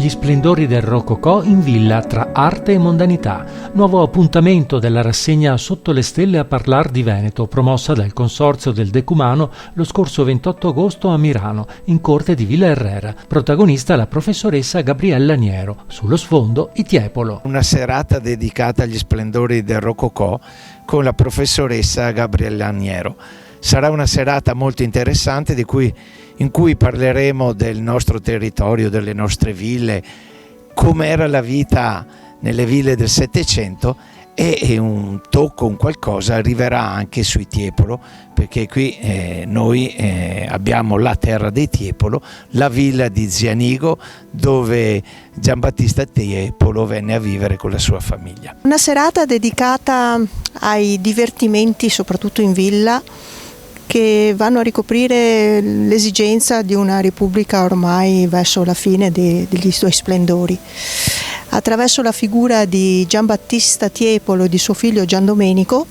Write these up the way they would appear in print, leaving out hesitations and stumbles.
Gli splendori del Rococò in villa tra arte e mondanità. Nuovo appuntamento della rassegna Sotto le stelle a parlar di Veneto, promossa dal Consorzio del Decumano lo scorso 28 agosto a Mirano, in corte di Villa Errera. Protagonista la professoressa Gabriella Niero. Sullo sfondo i Tiepolo. Una serata dedicata agli splendori del Rococò con la professoressa Gabriella Niero. Sarà una serata molto interessante in cui parleremo del nostro territorio, delle nostre ville, com'era la vita nelle ville del Settecento e un tocco, un qualcosa arriverà anche sui Tiepolo, perché qui noi abbiamo la terra dei Tiepolo, la villa di Zianigo, dove Giambattista Tiepolo venne a vivere con la sua famiglia. Una serata dedicata ai divertimenti, soprattutto in villa, che vanno a ricoprire l'esigenza di una repubblica ormai verso la fine degli suoi splendori. Attraverso la figura di Giambattista Tiepolo e di suo figlio Giandomenico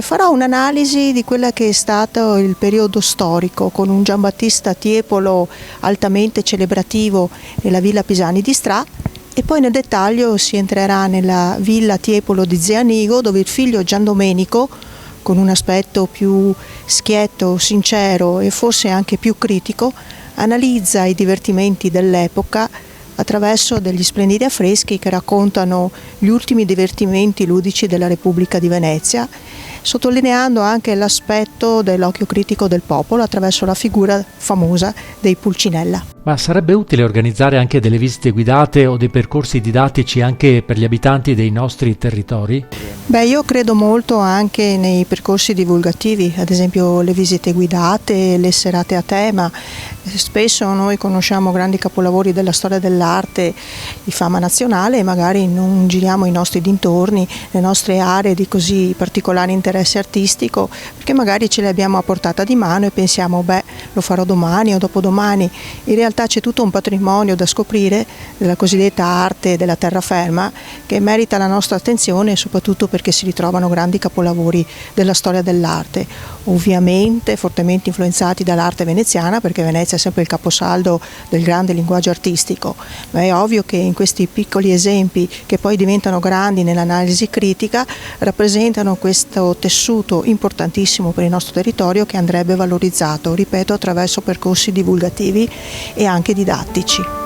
farò un'analisi di quella che è stato il periodo storico, con un Giambattista Tiepolo altamente celebrativo nella villa Pisani di Stra, e poi nel dettaglio si entrerà nella villa Tiepolo di Zianigo, dove il figlio Giandomenico, con un aspetto più schietto, sincero e forse anche più critico, analizza i divertimenti dell'epoca attraverso degli splendidi affreschi che raccontano gli ultimi divertimenti ludici della Repubblica di Venezia, sottolineando anche l'aspetto dell'occhio critico del popolo attraverso la figura famosa dei Pulcinella. Ma sarebbe utile organizzare anche delle visite guidate o dei percorsi didattici anche per gli abitanti dei nostri territori? Io credo molto anche nei percorsi divulgativi, ad esempio le visite guidate, le serate a tema. Spesso noi conosciamo grandi capolavori della storia dell'arte di fama nazionale e magari non giriamo i nostri dintorni, le nostre aree di così particolare interesse artistico, perché magari ce le abbiamo a portata di mano e pensiamo lo farò domani o dopodomani. In realtà c'è tutto un patrimonio da scoprire della cosiddetta arte della terraferma che merita la nostra attenzione, soprattutto perché si ritrovano grandi capolavori della storia dell'arte, ovviamente fortemente influenzati dall'arte veneziana, perché Venezia è sempre il caposaldo del grande linguaggio artistico, ma è ovvio che in questi piccoli esempi, che poi diventano grandi nell'analisi critica, rappresentano questo tessuto importantissimo per il nostro territorio che andrebbe valorizzato, ripeto, attraverso percorsi divulgativi e anche didattici.